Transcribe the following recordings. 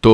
तो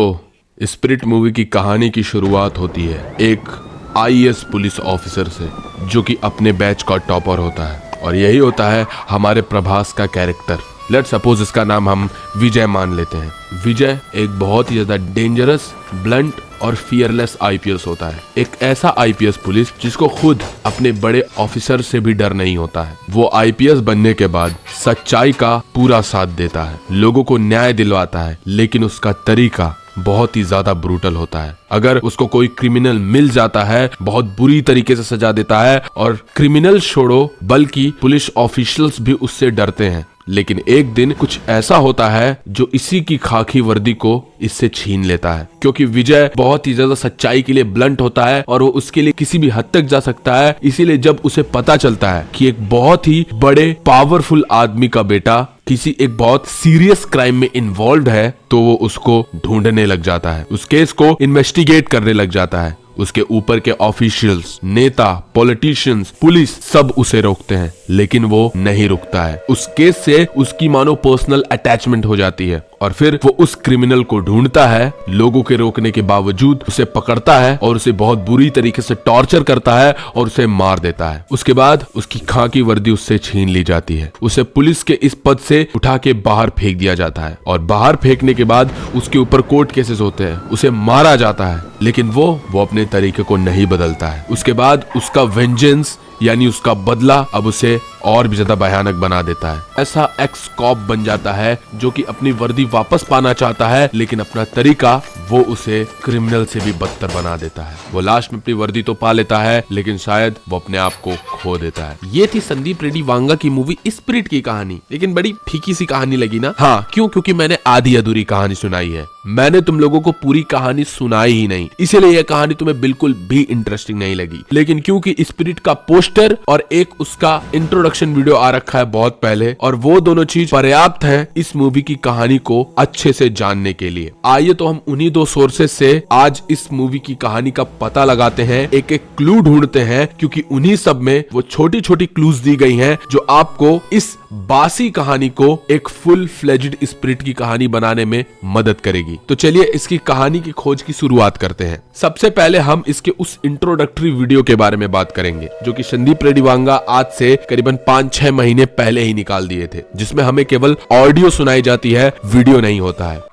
spirit movie की कहानी की शुरुआत होती है एक आईएएस पुलिस ऑफिसर से, जो कि अपने बैच का टॉपर होता है, और यही होता है हमारे प्रभास का कैरेक्टर। लेट सपोज इसका नाम हम विजय मान लेते हैं। विजय एक बहुत ही ज्यादा डेंजरस, ब्लंट और फियरलेस आईपीएस होता है। एक ऐसा आईपीएस पुलिस जिसको खुद अपने बड़े ऑफिसर से भी डर नहीं होता है। वो आईपीएस बनने के बाद सच्चाई का पूरा साथ देता है, लोगों को न्याय दिलवाता है, लेकिन उसका तरीका बहुत ही ज्यादा ब्रूटल होता है। अगर उसको कोई क्रिमिनल मिल जाता है, बहुत बुरी तरीके से सजा देता है, और क्रिमिनल छोड़ो बल्कि पुलिस ऑफिशियल्स भी उससे डरते हैं। लेकिन एक दिन कुछ ऐसा होता है जो इसी की खाकी वर्दी को इससे छीन लेता है, क्योंकि विजय बहुत ही ज्यादा सच्चाई के लिए ब्लंट होता है और वो उसके लिए किसी भी हद तक जा सकता है। इसीलिए जब उसे पता चलता है कि एक बहुत ही बड़े पावरफुल आदमी का बेटा किसी एक बहुत सीरियस क्राइम में इन्वॉल्व है, तो वो उसको ढूंढने लग जाता है, उस केस को इन्वेस्टिगेट करने लग जाता है। उसके ऊपर के ऑफिशियल्स, नेता, पॉलिटिशियंस, पुलिस सब उसे रोकते हैं, लेकिन वो नहीं रुकता है। उस केस से उसकी मानो पर्सनल अटैचमेंट हो जाती है, और फिर वो उस क्रिमिनल को ढूंढता है, लोगों के रोकने के बावजूद उसे पकड़ता है और उसे बहुत बुरी तरीके से टॉर्चर करता है और उसे मार देता है। उसके बाद उसकी खाकी वर्दी उससे छीन ली जाती है, उसे पुलिस के इस पद से उठा के बाहर फेंक दिया जाता है, और बाहर फेंकने के बाद उसके ऊपर कोर्ट केसेस होते हैं, उसे मारा जाता है, लेकिन वो अपने तरीके को नहीं बदलता है। उसके बाद उसका वेंजेंस यानी उसका बदला अब उसे और भी ज्यादा भयानक बना देता है। ऐसा एक्स कॉप बन जाता है जो कि अपनी वर्दी वापस पाना चाहता है, लेकिन अपना तरीका वो उसे क्रिमिनल से भी बदतर बना देता है। वो लास्ट में अपनी वर्दी तो पा लेता है, लेकिन शायद वो अपने आप को खो देता है। ये थी संदीप रेड्डी वांगा की मूवी स्पिरिट की कहानी, लेकिन बड़ी फीकी सी कहानी लगी ना? हाँ, क्यों? क्योंकि मैंने आधी अधूरी कहानी सुनाई है, मैंने तुम लोगों को पूरी कहानी सुनाई ही नहीं, इसीलिए यह कहानी तुम्हें बिल्कुल भी इंटरेस्टिंग नहीं लगी। लेकिन क्योंकि स्पिरिट का पोस्टर और एक उसका इंट्रोडक्शन वीडियो आ रखा है बहुत पहले, और वो दोनों चीज पर्याप्त है इस मूवी की कहानी को अच्छे से जानने के लिए। आइए तो हम उन्हीं दो सोर्सेस से आज इस मूवी की कहानी का पता लगाते हैं, एक एक क्लू ढूंढते हैं, क्योंकि उन्हीं सब में वो छोटी छोटी क्लूज दी गई हैं जो आपको इस बासी कहानी को एक फुल फ्लेज्ड स्पिरिट की कहानी बनाने में मदद करेगी। तो चलिए इसकी कहानी की खोज की शुरुआत करते हैं। सबसे पहले हम इसके उस इंट्रोडक्टरी वीडियो के बारे में बात करेंगे, जो कि संदीप रेड्डी वांगा आज से करीबन 5-6 महीने पहले ही निकाल दिए थे, जिसमें हमें केवल ऑडियो सुनाई जाती है, वीडियो नहीं होता है।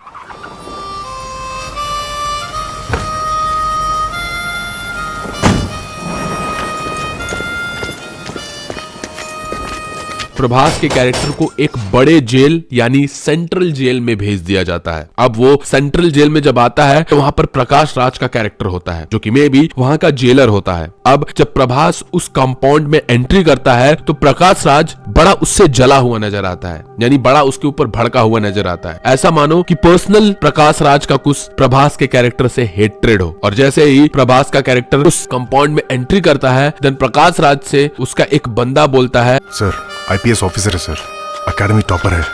प्रभास के कैरेक्टर को एक बड़े जेल यानी सेंट्रल जेल में भेज दिया जाता है। अब वो सेंट्रल जेल में जब आता है तो वहां पर प्रकाश राज का कैरेक्टर होता है, जो कि मे भी वहां का जेलर होता है। अब जब प्रभास उस कंपाउंड में एंट्री करता है तो प्रकाश राज बड़ा उससे जला हुआ नजर आता है, यानी बड़ा उसके ऊपर भड़का हुआ नजर आता है। ऐसा मानो कि पर्सनल प्रकाश राज का कुछ प्रभास के कैरेक्टर से हेट्रेड हो। और जैसे ही प्रभास का कैरेक्टर उस कंपाउंड में एंट्री करता है, देन प्रकाश राज से उसका एक बंदा बोलता है, सर आईपीएस ऑफिसर है सर, एकेडमी टॉपर है।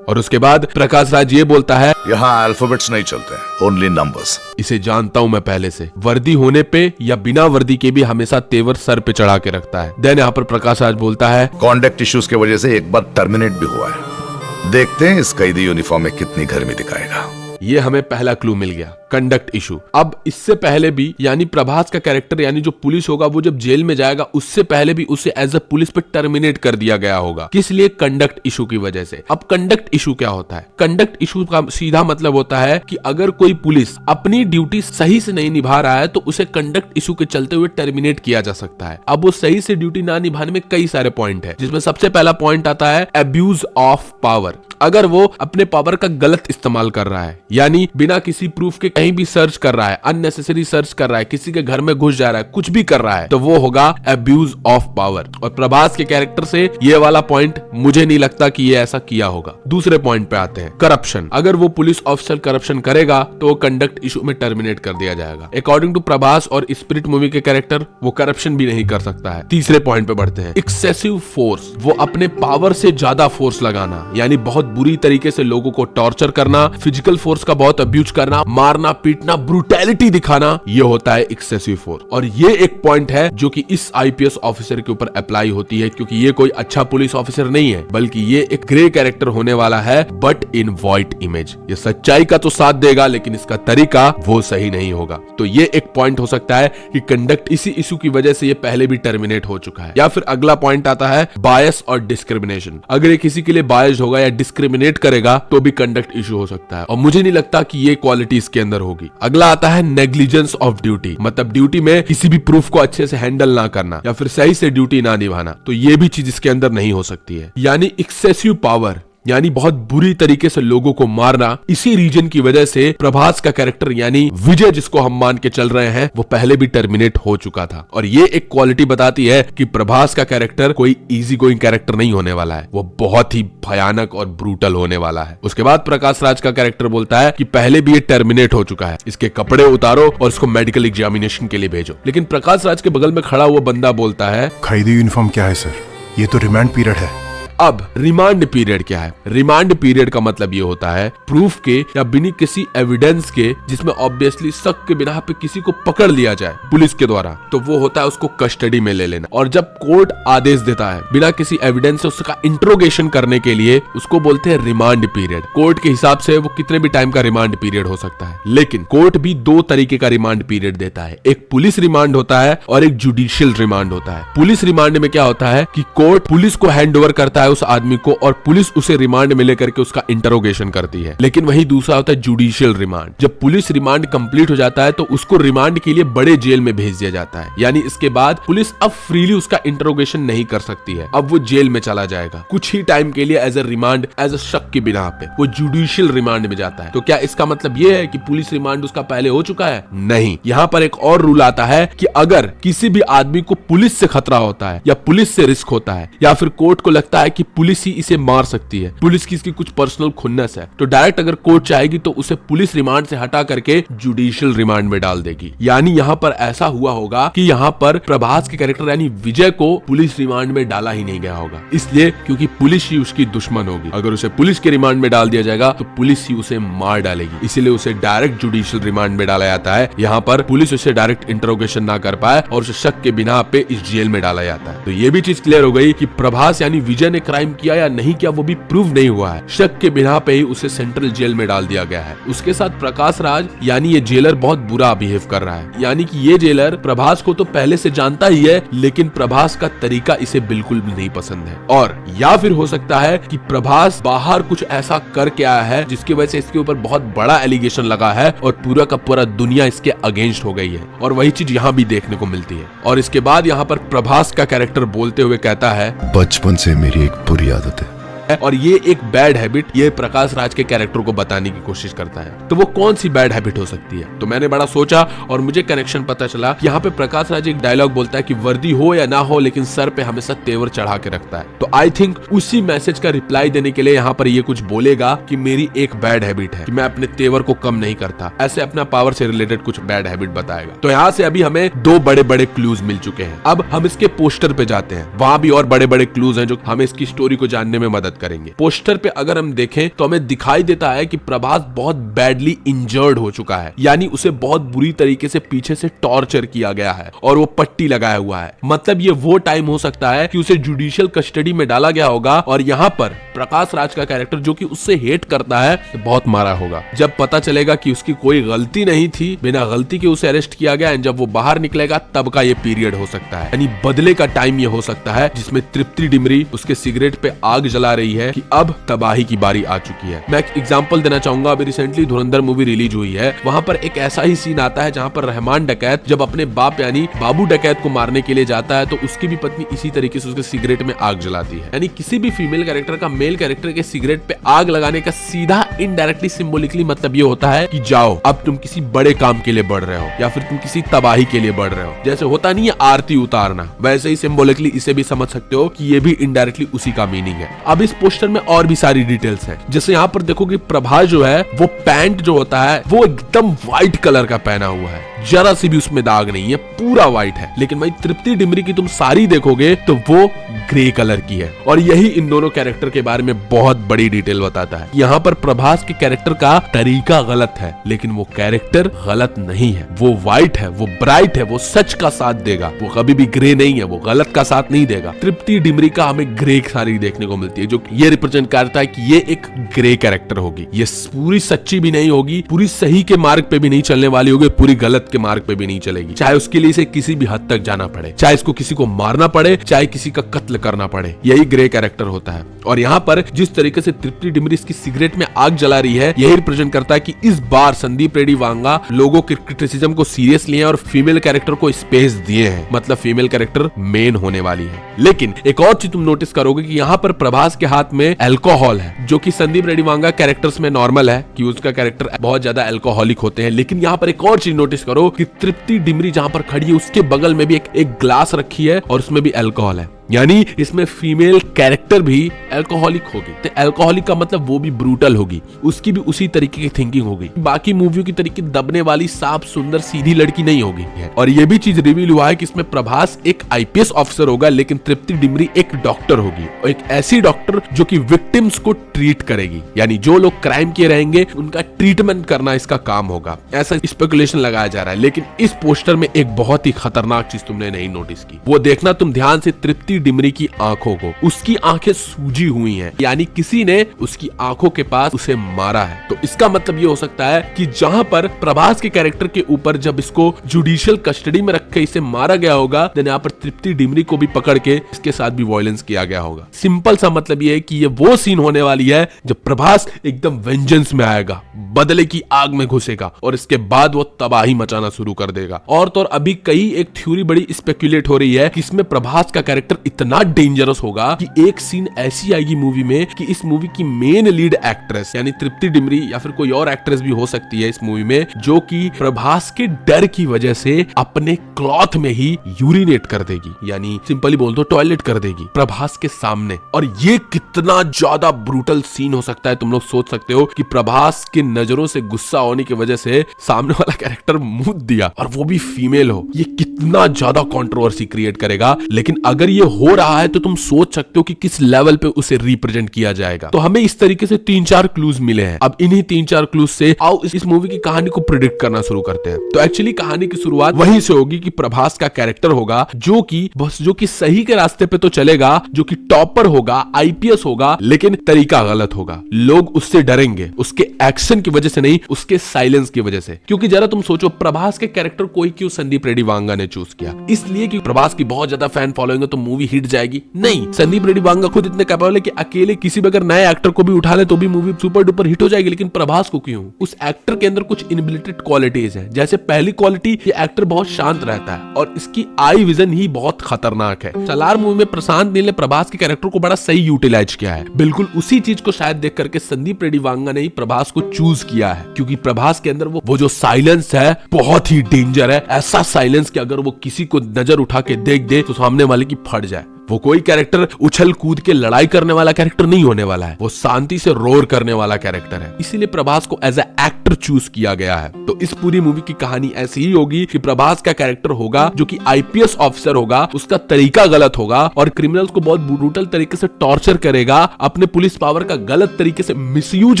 और उसके बाद प्रकाश राज ये बोलता है, यहाँ अल्फाबेट्स नहीं चलते, ओनली नंबर्स। इसे जानता हूँ मैं पहले से, वर्दी होने पे या बिना वर्दी के भी हमेशा तेवर सर पे चढ़ा के रखता है। देन यहाँ पर प्रकाश राज बोलता है, कॉन्डक्ट इश्यूज की वजह से एक बार टर्मिनेट भी हुआ है, देखते हैं इस कैदी यूनिफॉर्म में कितनी गर्मी दिखाएगा। ये हमें पहला क्लू मिल गया, कंडक्ट इशू। अब इससे पहले भी यानी प्रभास का कैरेक्टर यानी जो पुलिस होगा, वो जब जेल में जाएगा उससे पहले भी उसे एज अ पुलिस पे टर्मिनेट कर दिया गया होगा। किस लिए? कंडक्ट इशू की वजह से। अब कंडक्ट इशू क्या होता है? कंडक्ट इशू का सीधा मतलब होता है कि अगर कोई पुलिस अपनी ड्यूटी सही से नहीं निभा रहा है तो उसे कंडक्ट इशू के चलते हुए टर्मिनेट किया जा सकता है। अब वो सही से ड्यूटी ना निभाने में कई सारे पॉइंट है, जिसमें सबसे पहला पॉइंट आता है अब्यूज ऑफ पावर। अगर वो अपने पावर का गलत इस्तेमाल कर रहा है, यानी बिना किसी प्रूफ के कहीं भी सर्च कर रहा है, अननेसेसरी सर्च कर रहा है, किसी के घर में घुस जा रहा है, कुछ भी कर रहा है, तो वो होगा अब्यूज ऑफ पावर। और प्रभास के कैरेक्टर से ये वाला पॉइंट मुझे नहीं लगता कि ये ऐसा किया होगा। दूसरे पॉइंट पे आते हैं, करप्शन। अगर वो पुलिस ऑफिसर करप्शन करेगा तो वो कंडक्ट इशू में टर्मिनेट कर दिया जाएगा। अकॉर्डिंग टू प्रभास और स्पिरिट मूवी के कैरेक्टर, वो करप्शन भी नहीं कर सकता है। तीसरे पॉइंट पे बढ़ते हैं, एक्सेसिव फोर्स। वो अपने पावर से ज्यादा फोर्स लगाना, यानी बहुत बुरी तरीके से लोगों को टॉर्चर करना, फिजिकल फोर्स का बहुत अब्यूज करना, मारना पीटना, ब्रूटैलिटी दिखाना, ये होता है एक्सेसिव फोर्स। और ये एक पॉइंट है जो कि इस आईपीएस ऑफिसर के ऊपर अप्लाई होती है, क्योंकि ये कोई अच्छा पुलिस ऑफिसर नहीं है, बल्कि ये एक ग्रे कैरेक्टर होने वाला है, बट इन व्हाइट इमेज। ये सच्चाई का तो साथ देगा, लेकिन इसका तरीका वो सही नहीं होगा। तो ये एक पॉइंट हो सकता है कि कंडक्ट इसी इशू की वजह से ये पहले भी टर्मिनेट हो चुका है। या फिर अगला पॉइंट आता है बायस और डिस्क्रिमिनेशन। अगर ये किसी के लिए बायस्ड होगा या डिस्क्रिमिनेट करेगा तो भी कंडक्ट इशू हो सकता है, और मुझे नहीं लगता कि ये क्वालिटी इसके अंदर होगी। अगला आता है नेग्लिजेंस ऑफ ड्यूटी, मतलब ड्यूटी में किसी भी प्रूफ को अच्छे से हैंडल ना करना या फिर सही से ड्यूटी ना निभाना। तो ये भी चीज इसके अंदर नहीं हो सकती है। यानी एक्सेसिव पावर, यानी बहुत बुरी तरीके से लोगों को मारना। इसी रीजन की वजह से प्रभास का कैरेक्टर यानी विजय, जिसको हम मान के चल रहे हैं, वो पहले भी टर्मिनेट हो चुका था। और ये एक क्वालिटी बताती है कि प्रभास का कैरेक्टर कोई इजी गोइंग कैरेक्टर नहीं होने वाला है, वो बहुत ही भयानक और ब्रूटल होने वाला है। उसके बाद प्रकाश राज का कैरेक्टर बोलता है कि पहले भी ये टर्मिनेट हो चुका है, इसके कपड़े उतारो और इसको मेडिकल एग्जामिनेशन के लिए भेजो। लेकिन प्रकाश राज के बगल में खड़ा हुआ बंदा बोलता है, खरीदी यूनिफॉर्म क्या है सर? ये तो रिमांड पीरियड है। अब रिमांड पीरियड क्या है? रिमांड पीरियड का मतलब ये होता है प्रूफ के या बिना किसी एविडेंस के, जिसमें ऑब्वियसली शक के बिना पे किसी को पकड़ लिया जाए पुलिस के द्वारा, तो वो होता है उसको कस्टडी में ले लेना। और जब कोर्ट आदेश देता है बिना किसी एविडेंस से उसका इंट्रोगेशन करने के लिए, उसको बोलते हैं रिमांड पीरियड। कोर्ट के हिसाब से वो कितने भी टाइम का रिमांड पीरियड हो सकता है, लेकिन कोर्ट भी दो तरीके का रिमांड पीरियड देता है। एक पुलिस रिमांड होता है और एक जुडिशियल रिमांड होता है। पुलिस रिमांड में क्या होता है कि कोर्ट पुलिस को हैंड ओवर करता है उस आदमी को, और पुलिस उसे रिमांड में लेकर के उसका इंटरोगेशन करती है। लेकिन वही दूसरा होता है जुडिशियल रिमांड। जब पुलिस रिमांड कंप्लीट हो जाता है तो उसको रिमांड के लिए बड़े जेल में भेज दिया जाता है। यानी इसके बाद पुलिस अब फ्रीली उसका इंटरोगेशन नहीं कर सकती है, अब वो जेल में चला जाएगा कुछ ही टाइम के लिए as a remand, as a शक की बिना पे वो जुडिशियल रिमांड में जाता है। तो क्या इसका मतलब ये है कि पुलिस रिमांड उसका पहले हो चुका है? नहीं। यहाँ पर एक और रूल आता है कि अगर किसी भी आदमी को पुलिस से खतरा होता है या पुलिस से रिस्क होता है या फिर कोर्ट को लगता है कि पुलिस ही इसे मार सकती है, पुलिस की इसकी कुछ पर्सनल खुन्नस है, तो डायरेक्ट अगर कोर्ट चाहेगी तो उसे पुलिस रिमांड से हटा करके जुडिशियल रिमांड में डाल देगी। यानी यहाँ पर ऐसा हुआ होगा कि यहाँ पर प्रभास के कैरेक्टर यानी विजय को पुलिस रिमांड में डाला ही नहीं गया होगा, इसलिए क्योंकि पुलिस ही उसकी दुश्मन होगी। अगर उसे पुलिस के रिमांड में डाल दिया जाएगा तो पुलिस ही उसे मार डालेगी, इसीलिए उसे डायरेक्ट जुडिशियल रिमांड में डाला जाता है। यहाँ पर पुलिस उसे डायरेक्ट इंटरोगेशन ना कर पाए और उसे शक के बिना पे इस जेल में डाला जाता है। तो ये भी चीज क्लियर हो गई कि प्रभास यानी विजय ने क्राइम किया या नहीं किया वो भी प्रूव नहीं हुआ है, शक के बिना पे ही उसे सेंट्रल जेल में डाल दिया गया है। उसके साथ प्रकाश राज यानी ये जेलर बहुत बुरा बिहेव कर रहा है, यानी कि ये जेलर प्रभास को तो पहले से जानता ही है, लेकिन प्रभास का तरीका इसे बिल्कुल भी नहीं पसंद है। और या फिर हो सकता है कि प्रभास बाहर कुछ ऐसा करके आया है जिसकी वजह से इसके ऊपर बहुत बड़ा एलिगेशन लगा है और पूरा का पूरा दुनिया इसके अगेंस्ट हो गई है, और वही चीज यहाँ भी देखने को मिलती है। और इसके बाद यहाँ पर प्रभास का कैरेक्टर बोलते हुए कहता है, बचपन से मेरी एक बुरी आदत है। और ये एक बैड हैबिट ये प्रकाश राज के कैरेक्टर को बताने की कोशिश करता है। तो वो कौन सी बैड हैबिट हो सकती है? तो मैंने बड़ा सोचा और मुझे कनेक्शन पता चला कि यहाँ पे प्रकाश राज एक डायलॉग बोलता है कि वर्दी हो या ना हो लेकिन सर पे हमेशा तेवर चढ़ा के रखता है। तो आई थिंक उसी मैसेज का रिप्लाई देने के लिए यहाँ पर ये कुछ बोलेगा कि मेरी एक बैड हैबिट है कि मैं अपने तेवर को कम नहीं करता, ऐसे अपना पावर से रिलेटेड कुछ बैड हैबिट बताएगा। तो यहाँ से अभी हमें दो बड़े बड़े क्लूज मिल चुके हैं। अब हम इसके पोस्टर पे जाते हैं, वहां भी और बड़े बड़े क्लूज हैं जो हमें इसकी स्टोरी को जानने में मदद करेंगे। पोस्टर पे अगर हम देखें तो हमें दिखाई देता है कि प्रभास बहुत बैडली इंजर्ड हो चुका है, यानी उसे बहुत बुरी तरीके से पीछे से टॉर्चर किया गया है और वो पट्टी लगाया हुआ है। मतलब ये वो टाइम हो सकता है कि उसे जुडिशियल कस्टडी में डाला गया होगा और यहाँ पर प्रकाश राज का कैरेक्टर जो कि उससे हेट करता है बहुत मारा होगा। जब पता चलेगा कि उसकी कोई गलती नहीं थी, बिना गलती के उसे अरेस्ट किया गया, जब वो बाहर निकलेगा तब का ये पीरियड हो सकता है, यानी बदले का टाइम ये हो सकता है जिसमें तृप्ति डिमरी उसके सिगरेट पे आग जला रही है कि अब तबाही की बारी आ चुकी है। मैं एक एग्जांपल देना चाहूंगा, अभी रिसेंटली धुरंधर मूवी रिलीज हुई है, वहां पर एक ऐसा ही सीन आता है जहां पर रहमान डकैत जब अपने बाप यानी बाबू डकैत को मारने के लिए जाता है तो उसकी भी पत्नी इसी तरीके से उसके सिगरेट में आग जलाती है। यानी किसी भी फीमेल कैरेक्टर का मेल कैरेक्टर के सिगरेट पे आग लगाने का सीधा इनडायरेक्टली सिंबॉलिकली मतलब ये होता है कि जाओ अब तुम किसी बड़े काम के लिए बढ़ रहे हो या फिर तुम किसी तबाही के लिए बढ़ रहे हो। जैसे होता नहीं है आरती उतारना, वैसे ही सिंबॉलिकली इसे भी समझ सकते हो कि ये भी इनडायरेक्टली उसी का मीनिंग है। अब इस पोस्टर में और भी सारी डिटेल्स है, जैसे यहाँ पर देखो कि प्रभास जो है वो पैंट जो होता है वो एकदम व्हाइट कलर का पहना हुआ है, जरा सी भी उसमें दाग नहीं है, पूरा व्हाइट है। लेकिन भाई तृप्ति डिमरी की तुम साड़ी देखोगे तो वो ग्रे कलर की है, और यही इन दोनों कैरेक्टर के बारे में बहुत बड़ी डिटेल बताता है। यहाँ पर प्रभास के कैरेक्टर का तरीका गलत है, लेकिन वो कैरेक्टर गलत नहीं है। वो व्हाइट है, वो ब्राइट है, वो सच का साथ देगा, वो कभी भी ग्रे नहीं है, वो गलत का साथ नहीं देगा। तृप्ति डिमरी का हमें ग्रे साड़ी देखने को मिलती है, जो ये रिप्रेजेंट करता है कि ये एक ग्रे कैरेक्टर होगी। ये पूरी सच्ची भी नहीं होगी, पूरी सही के मार्ग पे भी नहीं चलने वाली होगी, पूरी गलत के मार्ग पे भी नहीं चलेगी। चाहे उसके लिए इसे किसी भी हद तक जाना पड़े, चाहे इसको किसी को मारना पड़े, चाहे किसी का कत्ल करना पड़े, यही ग्रे कैरेक्टर होता है। और यहाँ पर जिस तरीके से तृप्ति डिमरी इसकी सिगरेट में आग जला रही है, यही रिप्रेजेंट करता है कि इस बार संदीप रेड्डी वांगा लोगों के क्रिटिसिज्म को सीरियस लिए और फीमेल कैरेक्टर को स्पेस दिए हैं, मतलब फीमेल कैरेक्टर मेन होने वाली है। लेकिन एक और चीज तुम नोटिस करोगे कि यहाँ पर प्रभास के हाथ में अल्कोहल है, जो कि संदीप रेड्डी वांगा कैरेक्टर्स में नॉर्मल है कि उसका कैरेक्टर बहुत ज्यादा अल्कोहलिक होते हैं। लेकिन यहाँ पर एक और चीज नोटिस करो कि तृप्ति डिमरी जहां पर खड़ी है उसके बगल में भी एक ग्लास रखी है और उसमें भी अल्कोहल है, यानी इसमें फीमेल कैरेक्टर भी अल्कोहलिक होगी। तो अल्कोहलिक का मतलब वो भी ब्रूटल होगी, उसकी भी उसी तरीके की थिंकिंग होगी, बाकी मूवियों की तरीके दबने वाली साफ सुंदर सीधी लड़की नहीं होगी। और ये भी चीज रिवील हुआ है कि इसमें प्रभास एक आईपीएस ऑफिसर होगा, लेकिन तृप्ति डिमरी एक डॉक्टर होगी, और एक ऐसी डॉक्टर जो कि विक्टिम्स को ट्रीट करेगी, यानी जो लोग क्राइम किए रहेंगे उनका ट्रीटमेंट करना इसका काम होगा, ऐसा स्पेकुलेशन लगाया जा रहा है। लेकिन इस पोस्टर में एक बहुत ही खतरनाक चीज तुमने नहीं नोटिस की, वो देखना तुम ध्यान से तृप्ति डिमरी की आंखों को। उसकी आंखें सूजी हुई हैं, यानी किसी ने उसकी आंखों के पास उसे मारा है। तो इसका मतलब ये हो सकता है कि जहां पर प्रभास के कैरेक्टर के ऊपर जब इसको जुडिशियल कस्टडी में रख के इसे मारा गया होगा, देन यहाँ पर तृप्ति डिमरी को भी पकड़ के इसके साथ भी वायलेंस किया गया होगा। सिंपल सा मतलब ये है कि ये वो सीन होने वाली है जब प्रभास एकदम वेंजेंस में आएगा, बदले की आग में घुसेगा और इसके बाद वो तबाही मचाना शुरू कर देगा। और तो और अभी कई एक थ्योरी बड़ी स्पेकुलेट हो रही है कि इसमें प्रभास का कैरेक्टर इतना डेंजरस होगा कि एक सीन ऐसी आएगी मूवी में कि इस मूवी की मेन लीड एक्ट्रेस यानी तृप्ति डिमरी या फिर कोई और एक्ट्रेस भी हो सकती है इस मूवी में, जो कि प्रभास के डर की वजह से अपने क्लॉथ में ही यूरिनेट कर देगी, यानी सिंपली बोल दो टॉयलेट कर देगी प्रभास के सामने। और ये कितना ज्यादा ब्रूटल सीन हो सकता है तुम लोग सोच सकते हो कि प्रभास के नजरों से गुस्सा होने की वजह से सामने वाला कैरेक्टर मुंह दिया और वो भी फीमेल हो, ये कितना ज्यादा कंट्रोवर्सी क्रिएट करेगा। लेकिन अगर ये हो रहा है तो तुम सोच सकते हो कि किस लेवल पे उसे रिप्रेजेंट किया जाएगा। तो हमें इस तरीके से 3-4 क्लूज मिले हैं। अब इन्हीं 3-4 क्लूज से आओ इस मूवी की कहानी को प्रिडिक्ट करना शुरू करते हैं। तो एक्चुअली कहानी की शुरुआत वहीं से होगी कि प्रभास का कैरेक्टर होगा जो कि सही के रास्ते पे तो चलेगा, जो कि टॉपर होगा, आईपीएस होगा, लेकिन तरीका गलत होगा। लोग उससे डरेंगे, उसके एक्शन की वजह से नहीं, उसके साइलेंस की वजह से। क्योंकि जरा तुम सोचो प्रभास के कैरेक्टर को ही क्यों संदीप रेड्डी वांगा ने चूज किया? इसलिए कि प्रभास की बहुत ज्यादा फैन फॉलोइंग है तो मूवी हिट जाएगी? नहीं, संदीप रेड्डी वांगा खुद इतने कैपेबल है कि अकेले किसी भी अगर नए एक्टर को भी उठा ले तो भी मूवी सुपर डुपर हिट हो जाएगी। लेकिन प्रभास को क्यों? उस एक्टर के अंदर कुछ इनबिल्टेड क्वालिटीज है। जैसे पहली क्वालिटी, ये एक्टर बहुत शांत रहता है और इसकी आई विजन ही बहुत खतरनाक है। सलार मूवी में प्रशांत नील ने प्रभास के कैरेक्टर को बड़ा सही यूटिलाइज किया है। बिल्कुल उसी चीज को शायद देख करके संदीप रेड्डी वांगा ने ही प्रभास को चूज किया है, क्योंकि प्रभास के अंदर वो जो साइलेंस है बहुत ही डेंजर है। ऐसा साइलेंस कि अगर वो किसी को नजर उठा के देख दे तो सामने वाले की फट जाए। वो कोई कैरेक्टर उछल कूद के लड़ाई करने वाला कैरेक्टर नहीं होने वाला है, वो शांति से रोर करने वाला कैरेक्टर है। इसीलिए प्रभास को एज ए एक्टर चूज किया गया है। तो इस पूरी मूवी की कहानी ऐसी ही होगी कि प्रभास का कैरेक्टर होगा जो कि आईपीएस ऑफिसर होगा, उसका तरीका गलत होगा और क्रिमिनल्स को बहुत ब्रूटल तरीके से टॉर्चर करेगा, अपने पुलिस पावर का गलत तरीके से मिसयूज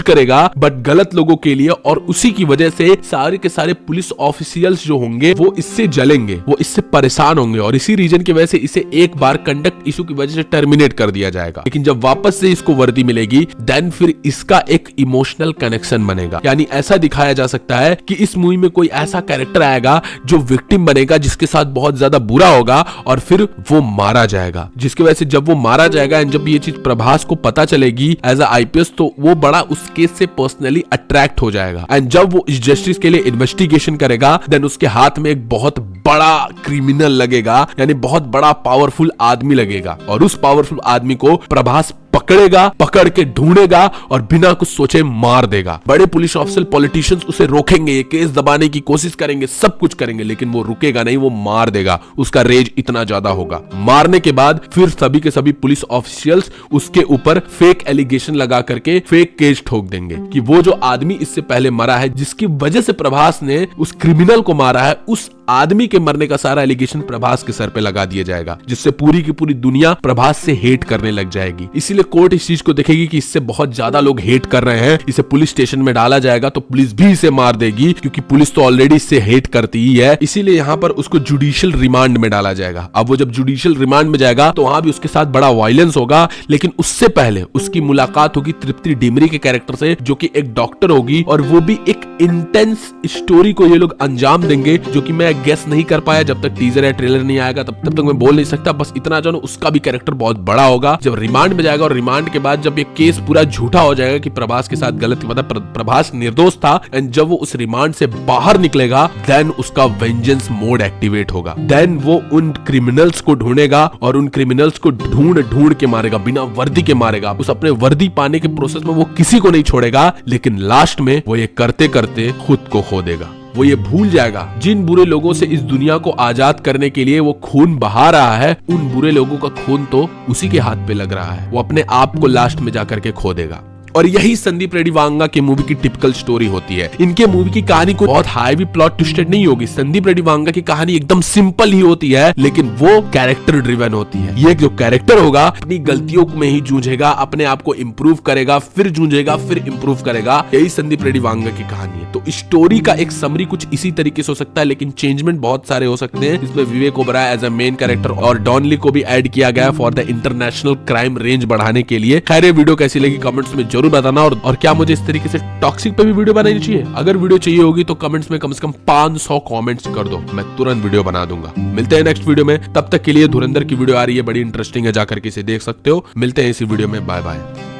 करेगा, बट गलत लोगों के लिए। और उसी की वजह से सारे के सारे पुलिस ऑफिशियल्स जो होंगे वो इससे जलेंगे, वो इससे परेशान होंगे और इसी रीजन की वजह से इसे एक बार कंडक्ट इशू की वजह से टर्मिनेट कर दिया जाएगा। लेकिन जब वापस से इसको वर्दी मिलेगी देन फिर इसका एक इमोशनल कनेक्शन बनेगा। यानी ऐसा दिखाया जा सकता है कि इस मूवी में कोई ऐसा कैरेक्टर आएगा जो विक्टिम बनेगा, जिसके साथ बहुत ज्यादा बुरा होगा और फिर वो मारा जाएगा, जिसकी वजह से जब वो मारा जाएगा एंड जब ये चीज प्रभास को पता चलेगी एज अ आईपीएस, तो वो बड़ा उस केस से पर्सनली अट्रैक्ट हो जाएगा। एंड जब वो इस जस्टिस के लिए इन्वेस्टिगेशन करेगा देन उसके हाथ में एक बहुत बड़ा क्रिमिनल लगेगा, यानी बहुत बड़ा पावरफुल आदमी लगेगा और उस पावरफुल आदमी को प्रभास पकड़ेगा, पकड़ के ढूंढेगा और बिना कुछ सोचे मार देगा। बड़े पुलिस ऑफिसर, पॉलिटिशियंस उसे रोकेंगे, ये केस दबाने की कोशिश करेंगे, सब कुछ करेंगे, लेकिन वो रुकेगा नहीं, वो मार देगा। उसका रेज इतना ज्यादा होगा। मारने के बाद फिर सभी के सभी पुलिस ऑफिशियल्स उसके ऊपर फेक एलिगेशन लगा करके फेक केस ठोक देंगे कि वो जो आदमी इससे पहले मरा है, जिसकी वजह से प्रभास ने उस क्रिमिनल को मारा है, उस आदमी के मरने का सारा एलिगेशन प्रभास के सर पे लगा दिया जाएगा, जिससे पूरी की पूरी दुनिया प्रभास से हेट करने लग जाएगी। इसीलिए कोर्ट इस चीज को देखेगी कि इससे बहुत ज्यादा लोग हेट कर रहे हैं, इसे पुलिस स्टेशन में डाला जाएगा तो पुलिस भी इसे मार देगी, क्योंकि पुलिस तो ऑलरेडी इससे हेट करती ही है। इसीलिए यहाँ पर उसको जुडिशियल रिमांड में डाला जाएगा। अब वो जब जुडिशियल रिमांड में जाएगा तो वहां भी उसके साथ बड़ा वायलेंस होगा, लेकिन उससे पहले उसकी मुलाकात होगी तृप्ति डिमरी के कैरेक्टर से, जो कि एक डॉक्टर होगी, और वो भी एक इंटेंस स्टोरी को ये लोग अंजाम देंगे, जो कि मैं गेस नहीं कर पाया। जब तक टीजर या ट्रेलर नहीं आएगा तब तक मैं बोल नहीं सकता। बस इतना जानू उसका भी कैरेक्टर बहुत बड़ा होगा जब रिमांड में जाएगा, और रिमांड के बाद जब ये केस पूरा झूठा हो जाएगा कि प्रभास के साथ गलत, मतलब प्रभास निर्दोष था, एंड जब वो उस रिमांड से बाहर निकलेगा, देन उसका वेंजेंस मोड एक्टिवेट होगा। देन वो उन क्रिमिनल्स को ढूंढेगा और उन क्रिमिनल्स को ढूंढ के मारेगा, बिना वर्दी के मारेगा। उस अपने वर्दी पाने के प्रोसेस में वो किसी को नहीं छोड़ेगा, लेकिन लास्ट में वो ये करते करते खुद को खो देगा। वो ये भूल जाएगा जिन बुरे लोगों से इस दुनिया को आजाद करने के लिए वो खून बहा रहा है, उन बुरे लोगों का खून तो उसी के हाथ पे लग रहा है। वो अपने आप को लास्ट में जाकर के खो देगा। और यही संदीप रेड्डी वांगा के मूवी की टिपिकल स्टोरी होती है। इनके मूवी की कहानी को बहुत हाई भी प्लॉट ट्विस्टेड नहीं होगी। संदीप रेड्डी वांगा की कहानी एकदम सिंपल ही होती है, लेकिन वो कैरेक्टर ड्रिवन होती है। ये जो कैरेक्टर होगा अपनी गलतियों में ही जूझेगा, अपने आप को इंप्रूव करेगा, फिर जूझेगा, फिर इंप्रूव करेगा। यही संदीप रेड्डी वांगा की कहानी है। तो स्टोरी का एक समरी कुछ इसी तरीके से हो सकता है, लेकिन चेंजमेंट बहुत सारे हो सकते हैं। इसमें Vivek Oberoi as a main character और डॉन ली को भी ऐड किया गया for the international crime range बढ़ाने के लिए। खैर, ये वीडियो कैसी लगी कमेंट्स में जरूर बताना, और क्या मुझे इस तरीके से टॉक्सिक पे भी वीडियो बनानी चाहिए? अगर वीडियो चाहिए होगी तो कमेंट्स में कम से कम 500 कमेंट्स कर दो, मैं तुरंत वीडियो बना दूंगा। मिलते हैं नेक्स्ट वीडियो में, तब तक के लिए धुरंधर की वीडियो आ रही है, बड़ी इंटरेस्टिंग है, जाकर के इसे देख सकते हो। मिलते हैं इसी वीडियो में, बाय बाय।